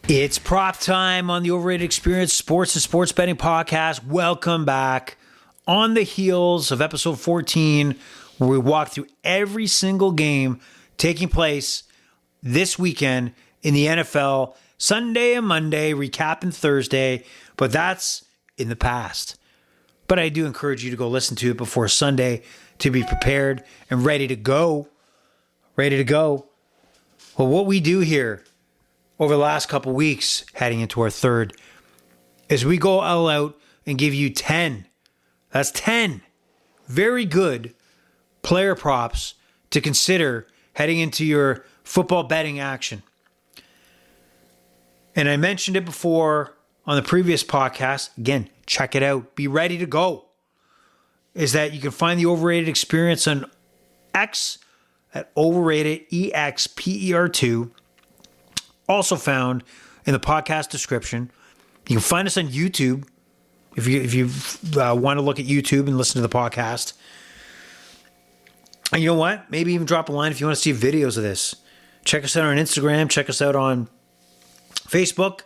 It's prop time on the Overrated Experience Sports and Sports Betting Podcast. Welcome back on the heels of episode 14, where we walk through every single game taking place this weekend in the NFL, Sunday and Monday, recapping Thursday, but that's in the past. But I do encourage you to go listen to it before Sunday to be prepared and ready to go. Ready to go. Well, what we do here over the last couple weeks, heading into our third, is we go all out and give you 10. That's 10 very good player props to consider heading into your football betting action. And I mentioned it before on the previous podcast. Again, check it out. Be ready to go. Is that you can find the Overrated Experience on X at Overrated EXPER2. Also found in the podcast description. You can find us on YouTube if you want to look at YouTube and listen to the podcast. And you know what? Maybe even drop a line if you want to see videos of this. Check us out on Instagram. Check us out on Facebook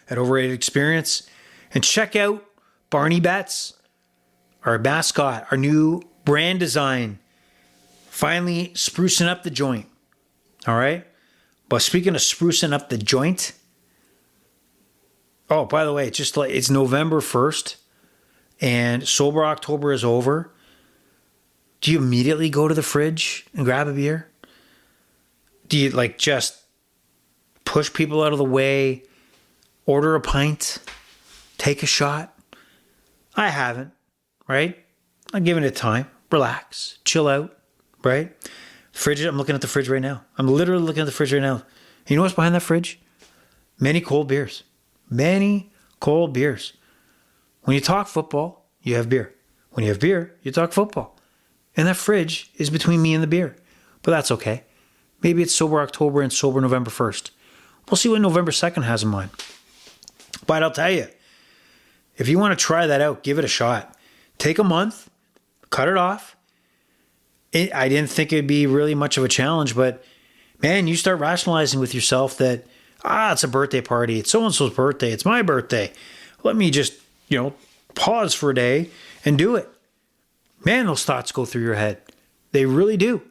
at Overrated Experience. And check out Barney Betts, our mascot, our new brand design. Finally sprucing up the joint. All right? But speaking of sprucing up the joint, oh, by the way, it's November 1st and Sober October is over. Do you immediately go to the fridge and grab a beer? Do you just push people out of the way, order a pint, take a shot? I haven't, right? I'm giving it time. Relax, chill out, right? Fridge. I'm looking at the fridge right now. I'm literally looking at the fridge right now. And you know what's behind that fridge? Many cold beers. Many cold beers. When you talk football, you have beer. When you have beer, you talk football. And that fridge is between me and the beer. But that's okay. Maybe it's Sober October and Sober November 1st. We'll see what November 2nd has in mind. But I'll tell you, if you want to try that out, give it a shot. Take a month, cut it off. I didn't think it'd be really much of a challenge, but man, you start rationalizing with yourself that, it's a birthday party. It's so-and-so's birthday. It's my birthday. Let me just, pause for a day and do it. Man, those thoughts go through your head. They really do.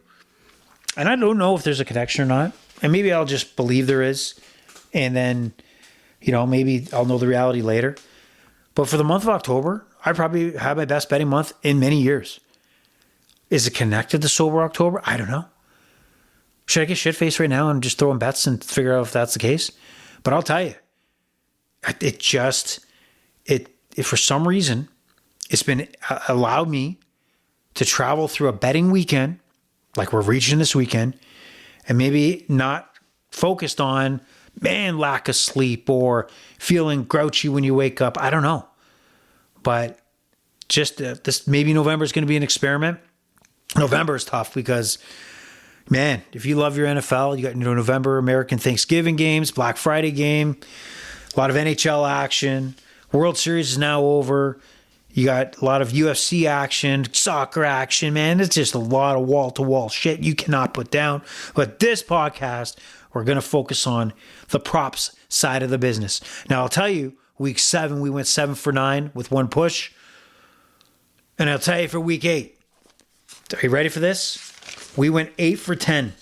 And I don't know if there's a connection or not. And maybe I'll just believe there is. And then, maybe I'll know the reality later. But for the month of October, I probably had my best betting month in many years. Is it connected to Sober October? I don't know. Should I get shit-faced right now and just throw in bets and figure out if that's the case? But I'll tell you, it for some reason, it's been allowed me to travel through a betting weekend, like we're reaching this weekend, and maybe not focused on, lack of sleep or feeling grouchy when you wake up. I don't know. But just this, maybe November is going to be an experiment. November is tough because, man, if you love your NFL, you got November American Thanksgiving games, Black Friday game, a lot of NHL action. World Series is now over. You got a lot of UFC action, soccer action, man. It's just a lot of wall-to-wall shit you cannot put down. But this podcast, we're going to focus on the props side of the business. Now, I'll tell you, week 7, we went 7 for 9 with one push. And I'll tell you for week 8, are you ready for this? We went 8 for 10.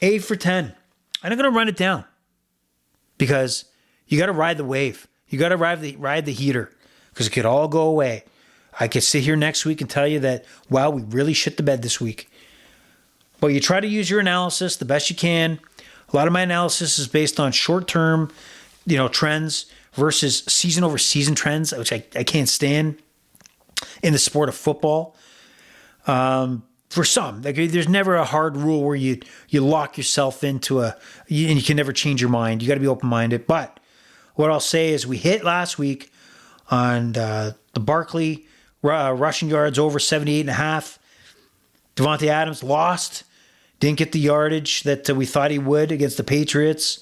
8 for 10. And I'm going to run it down because you got to ride the wave. You got to ride the heater because it could all go away. I could sit here next week and tell you that, wow, we really shit the bed this week. But you try to use your analysis the best you can. A lot of my analysis is based on short-term, trends versus season-over-season trends, which I can't stand in the sport of football. For some, there's never a hard rule where you lock yourself into and you can never change your mind. You got to be open-minded. But what I'll say is we hit last week on the Barkley rushing yards over 78.5. Devontae Adams lost. Didn't get the yardage that we thought he would against the Patriots.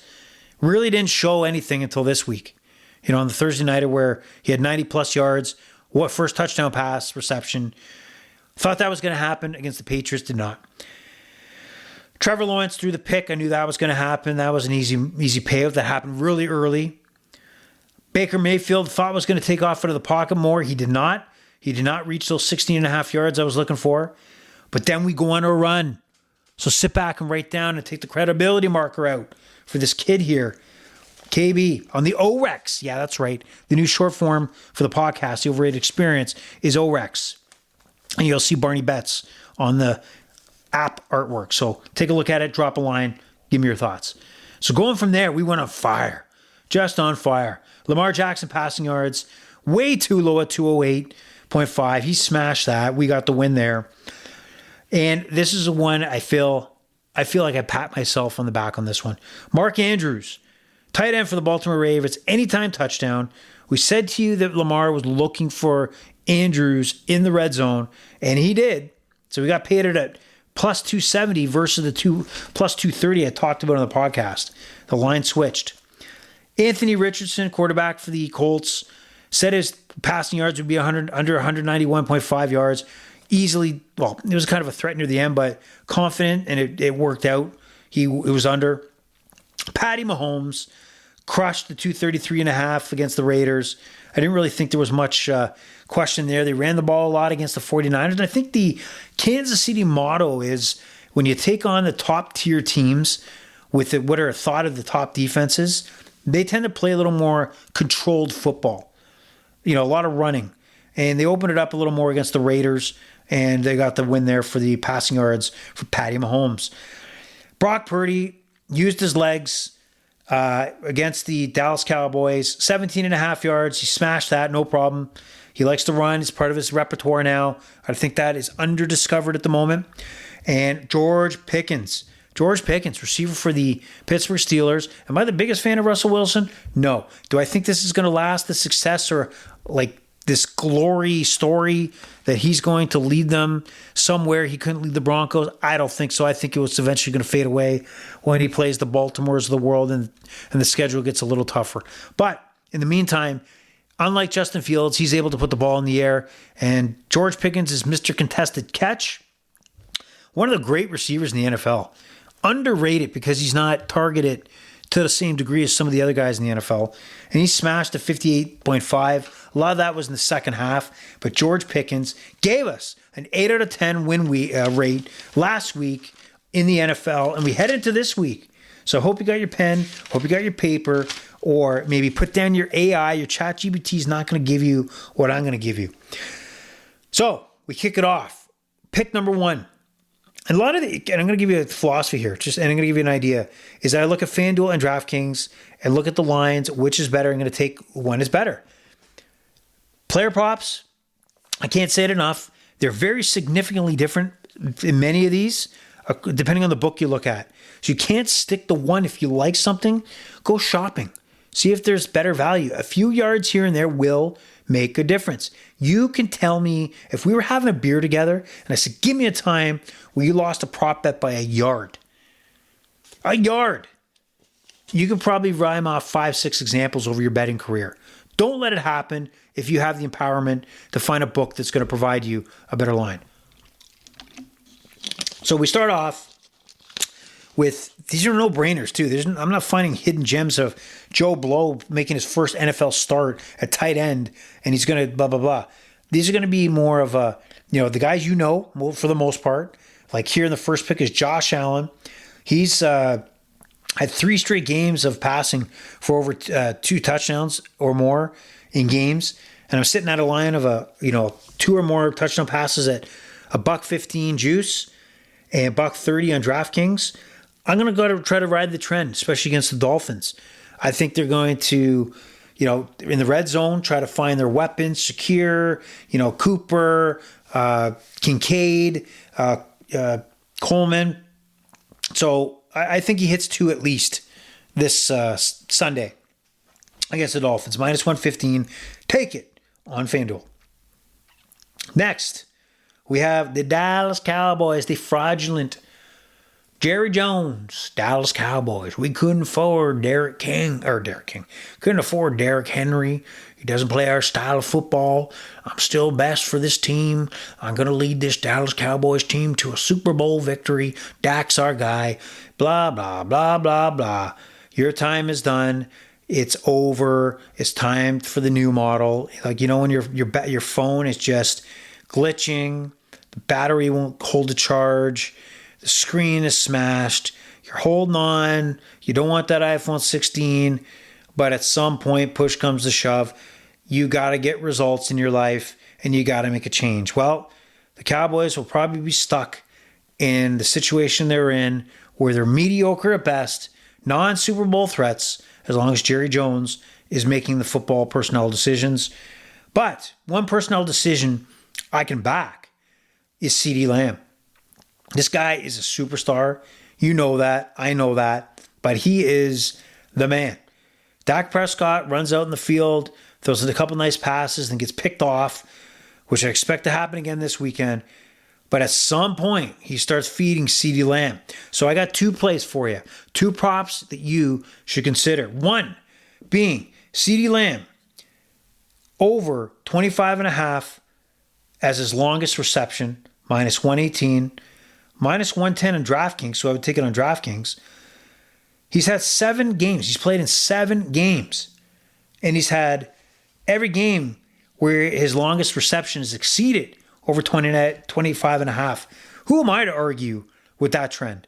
Really didn't show anything until this week. On the Thursday nighter where he had 90-plus yards. What first touchdown pass reception. Thought that was going to happen against the Patriots. Did not. Trevor Lawrence threw the pick. I knew that was going to happen. That was an easy payout. That happened really early. Baker Mayfield thought was going to take off out of the pocket more. He did not. He did not reach those 16 and a half yards I was looking for. But then we go on a run. So sit back and write down and take the credibility marker out for this kid here. KB on the OREX. Yeah, that's right. The new short form for the podcast, the Overrated Experience, is OREX. And you'll see Barney Betts on the app artwork. So take a look at it, drop a line, give me your thoughts. So going from there, we went on fire. Just on fire. Lamar Jackson passing yards, way too low at 208.5. He smashed that. We got the win there. And this is one I feel like I pat myself on the back on this one. Mark Andrews, tight end for the Baltimore Ravens, anytime touchdown. We said to you that Lamar was looking for Andrews in the red zone, and he did. So we got paid it at plus 270 versus the plus 230 I talked about on the podcast. The line switched. Anthony Richardson, quarterback for the Colts, said his passing yards would be under 191.5 yards. Easily, well, it was kind of a threat near the end, but confident, and it worked out. It was under. Patty Mahomes crushed the 233.5 against the Raiders. I didn't really think there was much question there. They ran the ball a lot against the 49ers. And I think the Kansas City motto is when you take on the top tier teams with what are thought of the top defenses, they tend to play a little more controlled football. A lot of running. And they opened it up a little more against the Raiders, and they got the win there for the passing yards for Patty Mahomes. Brock Purdy used his legs against the Dallas Cowboys. 17.5 yards. He smashed that, no problem. He likes to run. It's part of his repertoire now. I think that is under-discovered at the moment. And George Pickens, receiver for the Pittsburgh Steelers. Am I the biggest fan of Russell Wilson? No. Do I think this is going to last, the success, or like this glory story that he's going to lead them somewhere he couldn't lead the Broncos? I don't think so. I think it was eventually going to fade away when he plays the Baltimores of the world and the schedule gets a little tougher. But in the meantime, unlike Justin Fields, he's able to put the ball in the air, and George Pickens is Mr. Contested Catch. One of the great receivers in the NFL. Underrated because he's not targeted to the same degree as some of the other guys in the NFL. And he smashed a 58.5. A lot of that was in the second half. But George Pickens gave us an 8 out of 10 win rate last week in the NFL. And we head into this week. So I hope you got your pen, hope you got your paper, or maybe put down your AI. Your ChatGPT is not going to give you what I'm going to give you. So we kick it off. Pick number one. And a lot of and I'm going to give you a philosophy here, and I'm going to give you an idea, is that I look at FanDuel and DraftKings and look at the lines, which is better. I'm going to take one is better. Player props, I can't say it enough. They're very significantly different in many of these, depending on the book you look at. So you can't stick to one. If you like something, go shopping. See if there's better value. A few yards here and there will make a difference. You can tell me if we were having a beer together and I said, give me a time where you lost a prop bet by a yard. A yard. You can probably rhyme off 5-6 examples over your betting career. Don't let it happen if you have the empowerment to find a book that's going to provide you a better line. So we start off with, these are no-brainers too. I'm not finding hidden gems of Joe Blow making his first NFL start at tight end, and he's going to blah, blah, blah. These are going to be more of a, the guys for the most part. Like here in the first pick is Josh Allen. He's had 3 straight games of passing for over 2 touchdowns or more in games. And I'm sitting at a line of 2 or more touchdown passes at $1.15 juice and $1.30 on DraftKings. I'm going to go to try to ride the trend, especially against the Dolphins. I think they're going to, in the red zone, try to find their weapons, Shakir, Cooper, Kincaid, Coleman. So I think he hits 2 at least this Sunday against the Dolphins. Minus 115. Take it on FanDuel. Next, we have the Dallas Cowboys, the fraudulent Jerry Jones, Dallas Cowboys. We couldn't afford couldn't afford Derrick Henry. He doesn't play our style of football. I'm still best for this team. I'm going to lead this Dallas Cowboys team to a Super Bowl victory. Dak's our guy. Blah, blah, blah, blah, blah. Your time is done. It's over. It's time for the new model. Like, when your phone is just glitching, the battery won't hold a charge, the screen is smashed, you're holding on, you don't want that iPhone 16, but at some point, push comes to shove, you got to get results in your life and you got to make a change. Well, the Cowboys will probably be stuck in the situation they're in where they're mediocre at best, non-Super Bowl threats, as long as Jerry Jones is making the football personnel decisions. But one personnel decision I can back is CeeDee Lamb. This guy is a superstar. You know that. I know that. But he is the man. Dak Prescott runs out in the field, throws a couple nice passes, and gets picked off, which I expect to happen again this weekend. But at some point, he starts feeding CeeDee Lamb. So I got 2 plays for you. 2 props that you should consider. One being CeeDee Lamb over 25.5 as his longest reception, minus 118, minus 110 on DraftKings, so I would take it on DraftKings. He's had 7 games. He's played in 7 games. And he's had every game where his longest reception is exceeded over 25.5. Who am I to argue with that trend?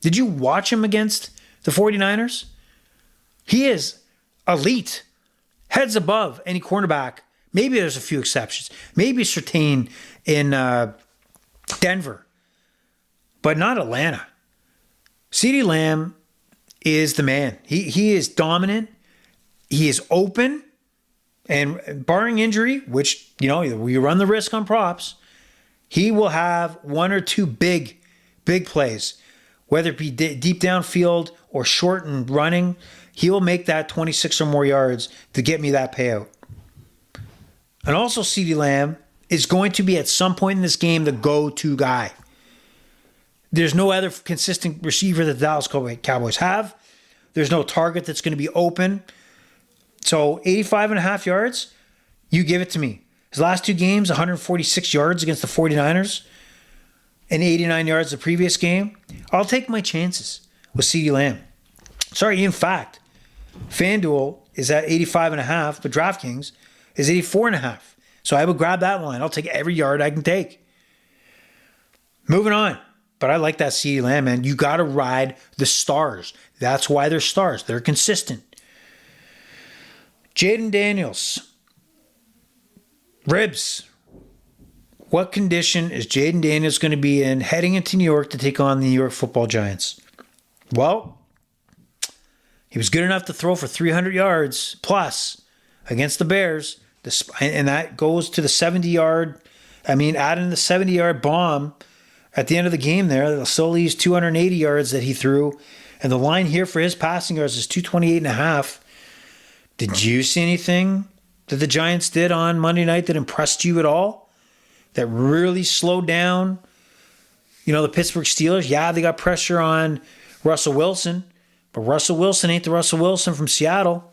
Did you watch him against the 49ers? He is elite. Heads above any cornerback. Maybe there's a few exceptions. Maybe Surtain in Denver. But not Atlanta. CeeDee Lamb is the man. He is dominant. He is open. And barring injury, which, we run the risk on props, he will have 1 or 2 big plays. Whether it be deep downfield or short and running, he will make that 26 or more yards to get me that payout. And also CeeDee Lamb is going to be at some point in this game the go-to guy. There's no other consistent receiver that the Dallas Cowboys have. There's no target that's going to be open. So 85.5 yards, you give it to me. His last 2 games, 146 yards against the 49ers and 89 yards the previous game. I'll take my chances with CeeDee Lamb. Sorry, in fact, FanDuel is at 85.5, but DraftKings is 84.5. So I would grab that line. I'll take every yard I can take. Moving on. But I like that CeeDee Lamb, man. You got to ride the stars. That's why they're stars. They're consistent. Jaden Daniels. Ribs. What condition is Jaden Daniels going to be in heading into New York to take on the New York Football Giants? Well, he was good enough to throw for 300 yards plus against the Bears. And that goes to the 70-yard, add in the 70-yard bomb at the end of the game there. They'll still leave 280 yards that he threw. And the line here for his passing yards is 228.5. Did you see anything that the Giants did on Monday night that impressed you at all? That really slowed down, the Pittsburgh Steelers? Yeah, they got pressure on Russell Wilson, but Russell Wilson ain't the Russell Wilson from Seattle.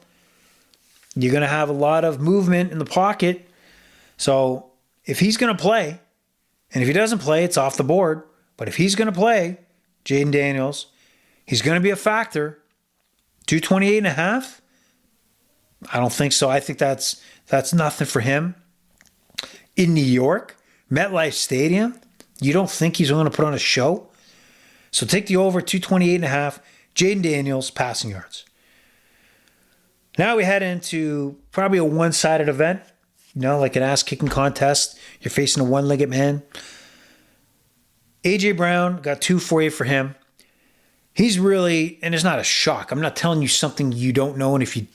You're going to have a lot of movement in the pocket. So if he's going to play, and if he doesn't play, it's off the board. But if he's going to play, Jaden Daniels, he's going to be a factor. 228.5? I don't think so. I think that's nothing for him. In New York, MetLife Stadium, you don't think he's going to put on a show? So take the over 228.5, Jaden Daniels passing yards. Now we head into probably a one-sided event, like an ass-kicking contest. You're facing a one-legged man. A.J. Brown, got 2 for you for him. He's really, and it's not a shock. I'm not telling you something you don't know, and if you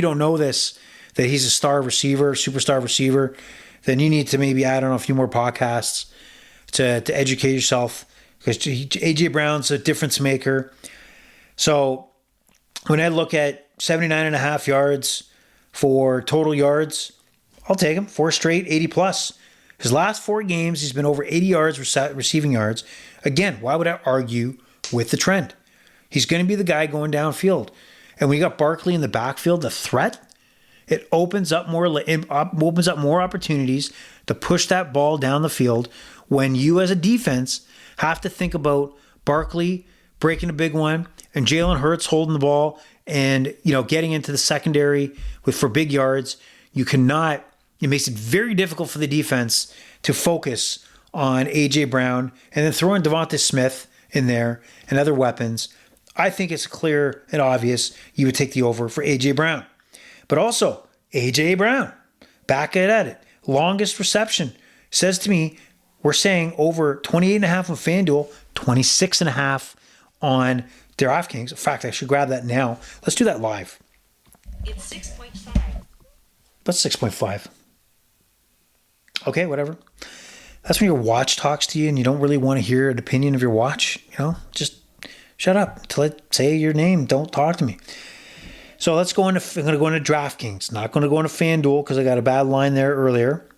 don't know this, that he's a star receiver, superstar receiver, then you need to maybe add on a few more podcasts to educate yourself, because A.J. Brown's a difference maker. So when I look at 79.5 yards for total yards, I'll take him. 4 straight, 80 plus. His last 4 games, he's been over 80 yards receiving yards. Again, why would I argue with the trend? He's going to be the guy going downfield. And when you got Barkley in the backfield, the threat, it opens up more opportunities to push that ball down the field when you as a defense have to think about Barkley breaking a big one and Jalen Hurts holding the ball and, getting into the secondary for big yards. It makes it very difficult for the defense to focus on A.J. Brown and then throwing Devonta Smith in there and other weapons. I think it's clear and obvious you would take the over for A.J. Brown. But also, A.J. Brown, back at it. Longest reception. Says to me, we're saying over 28.5 on FanDuel, 26.5 on DraftKings. In fact, I should grab that now. Let's do that live. It's 6.5. What's 6.5? Okay, whatever. That's when your watch talks to you and you don't really want to hear an opinion of your watch. Just shut up until I say your name. Don't talk to me. So I'm going to go into DraftKings. Not going to go into FanDuel because I got a bad line there earlier.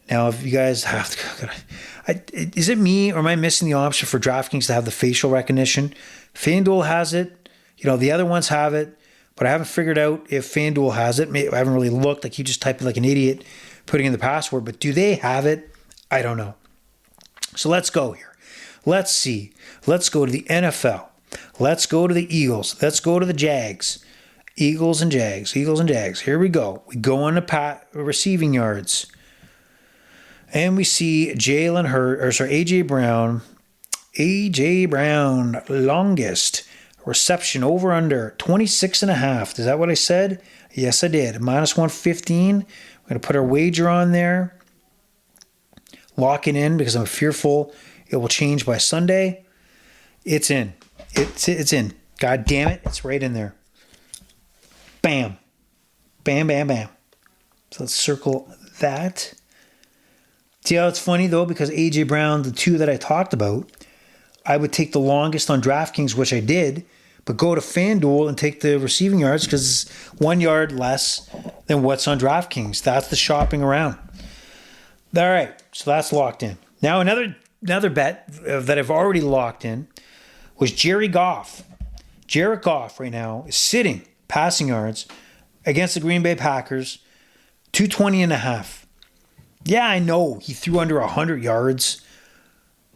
Now, if you guys have to, is it me or am I missing the option for DraftKings to have the facial recognition? FanDuel has it. The other ones have it, but I haven't figured out if FanDuel has it. I haven't really looked. I keep just typing like an idiot, putting in the password, but do they have it? I don't know. So let's go here. Let's see. Let's go to the NFL. Let's go to the Eagles. Let's go to the Jags. Eagles and Jags. Here we go. We go on the receiving yards. And we see A.J. Brown. A.J. Brown, longest reception over under 26.5. Is that what I said? Yes, I did. Minus 115. We're going to put our wager on there. Lock it in because I'm fearful it will change by Sunday. It's in. It's in. God damn it. It's right in there. Bam. Bam, bam, bam. So let's circle that. See how it's funny, though, because A.J. Brown, the 2 that I talked about, I would take the longest on DraftKings, which I did, but go to FanDuel and take the receiving yards because it's 1 yard less than what's on DraftKings. That's the shopping around. All right, so that's locked in. Now, another bet that I've already locked in was Jared Goff. Jared Goff right now is sitting passing yards against the Green Bay Packers, 220.5. Yeah, I know he threw under 100 yards,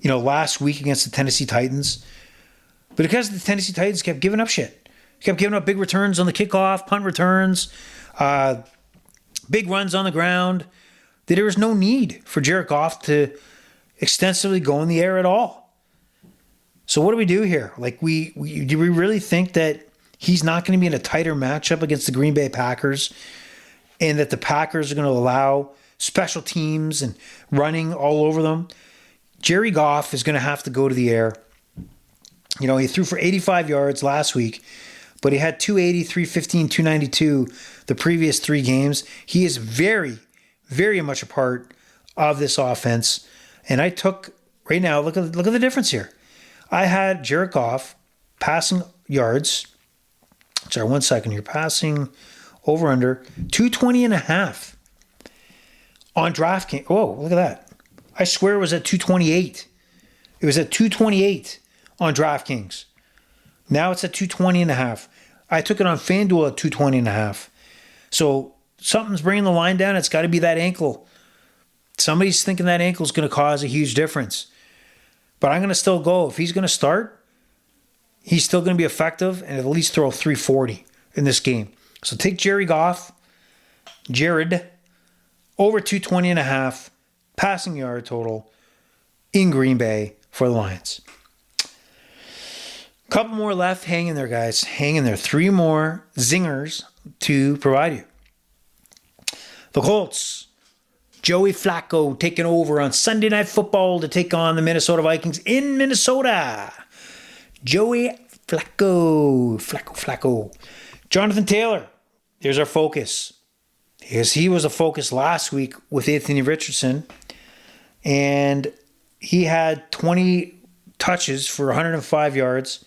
last week against the Tennessee Titans. But because the Tennessee Titans kept giving up shit. Kept giving up big returns on the kickoff, punt returns, big runs on the ground. There was no need for Jared Goff to extensively go in the air at all. So what do we do here? Do we really think that he's not going to be in a tighter matchup against the Green Bay Packers and that the Packers are going to allow special teams and running all over them? Jared Goff is going to have to go to the air. He threw for 85 yards last week, but he had 280, 315, 292 the previous 3 games. He is very, very much a part of this offense. And I took, right now, look at the difference here. I had Jared Goff passing yards. Sorry, 1 second here. Passing over under 220.5 on DraftKings. Oh, look at that. I swear it was at 228. It was at 228 on DraftKings. Now it's at 220.5. I took it on FanDuel at 220.5. So something's bringing the line down. It's got to be that ankle. Somebody's thinking that ankle is going to cause a huge difference. But I'm going to still go. If he's going to start, he's still going to be effective and at least throw 340 in this game. So take Jared Goff, over 220.5 passing yard total in Green Bay for the Lions. Couple more left. Hang in there, guys. Hang in there. 3 more zingers to provide you. The Colts. Joey Flacco taking over on Sunday Night Football to take on the Minnesota Vikings in Minnesota. Joey Flacco. Jonathan Taylor. Here's our focus. Because he was a focus last week with Anthony Richardson. And he had 20 touches for 105 yards.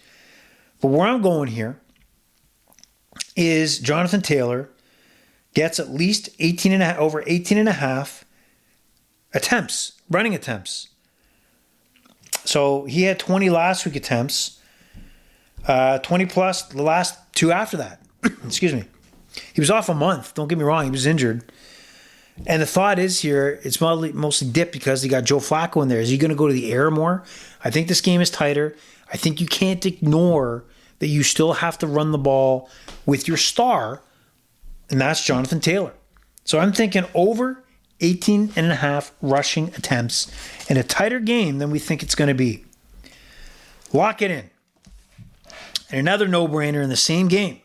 But where I'm going here is Jonathan Taylor gets at least over 18.5 running attempts. So he had 20 last week attempts, 20 plus the last two after that. Excuse me. He was off a month. Don't get me wrong. He was injured. And the thought is here, it's mostly dipped because he got Joe Flacco in there. Is he going to go to the air more? I think this game is tighter. I think you can't ignore that you still have to run the ball with your star, and that's Jonathan Taylor. So I'm thinking over 18 and a half rushing attempts in a tighter game than we think it's going to be. Lock it in. And another no-brainer in the same game,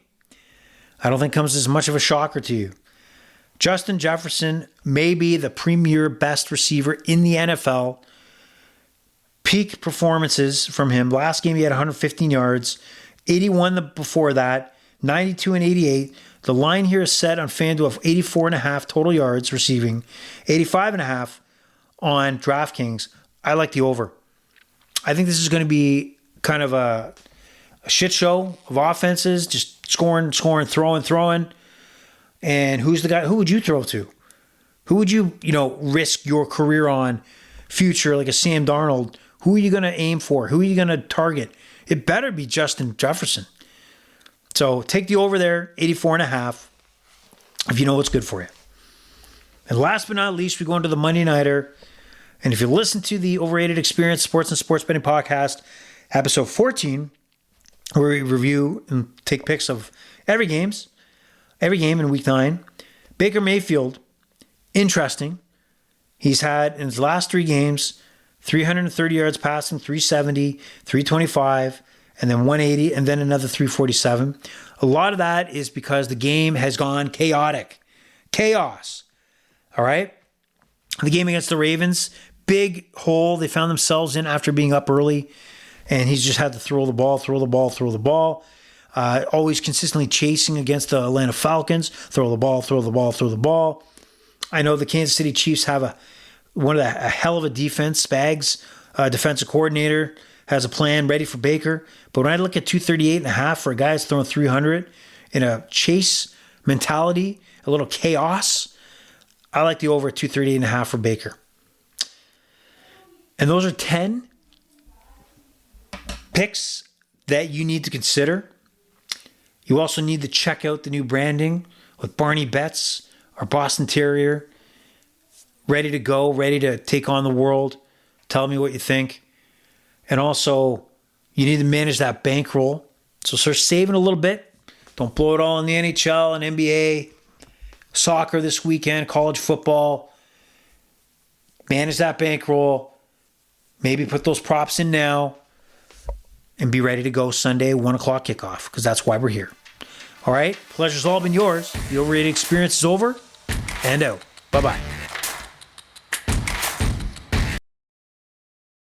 I don't think comes as much of a shocker to you. Justin Jefferson may be the premier best receiver in the NFL. Peak performances from him. Last game he had 115 yards, 81 before that, 92 and 88. The line here is set on FanDuel of 84.5 total yards receiving, 85.5 on DraftKings. I like the over. I think this is going to be kind of a shit show of offenses, just scoring, throwing. And who's the guy? Who would you throw to? Who would you, risk your career on future, like a Sam Darnold? Who are you going to aim for? Who are you going to target? It better be Justin Jefferson. So take the over there, 84.5, if you know what's good for you. And last but not least, we go into the Monday Nighter. And if you listen to the Overrated Experience Sports and Sports Betting Podcast, episode 14, where we review and take picks of every game in week 9. Baker Mayfield, interesting. He's had in his last 3 games, 330 yards passing, 370, 325, and then 180, and then another 347. A lot of that is because the game has gone chaotic. Chaos. All right? The game against the Ravens, big hole they found themselves in after being up early, and he's just had to throw the ball. Always consistently chasing against the Atlanta Falcons. Throw the ball. I know the Kansas City Chiefs have a hell of a defense. Spags, defensive coordinator, has a plan ready for Baker. But when I look at 238.5 for a guy that's throwing 300 in a chase mentality, a little chaos, I like the over at 238.5 for Baker. And those are 10 picks that you need to consider. You also need to check out the new branding with Barney Betts, our Boston Terrier, ready to go, ready to take on the world. Tell me what you think. And also, you need to manage that bankroll. So start saving a little bit. Don't blow it all in the NHL and NBA, soccer this weekend, college football. Manage that bankroll. Maybe put those props in now. And be ready to go Sunday, 1 o'clock kickoff, because that's why we're here. All right? Pleasure's all been yours. The Overrated Experience is over and out. Bye-bye.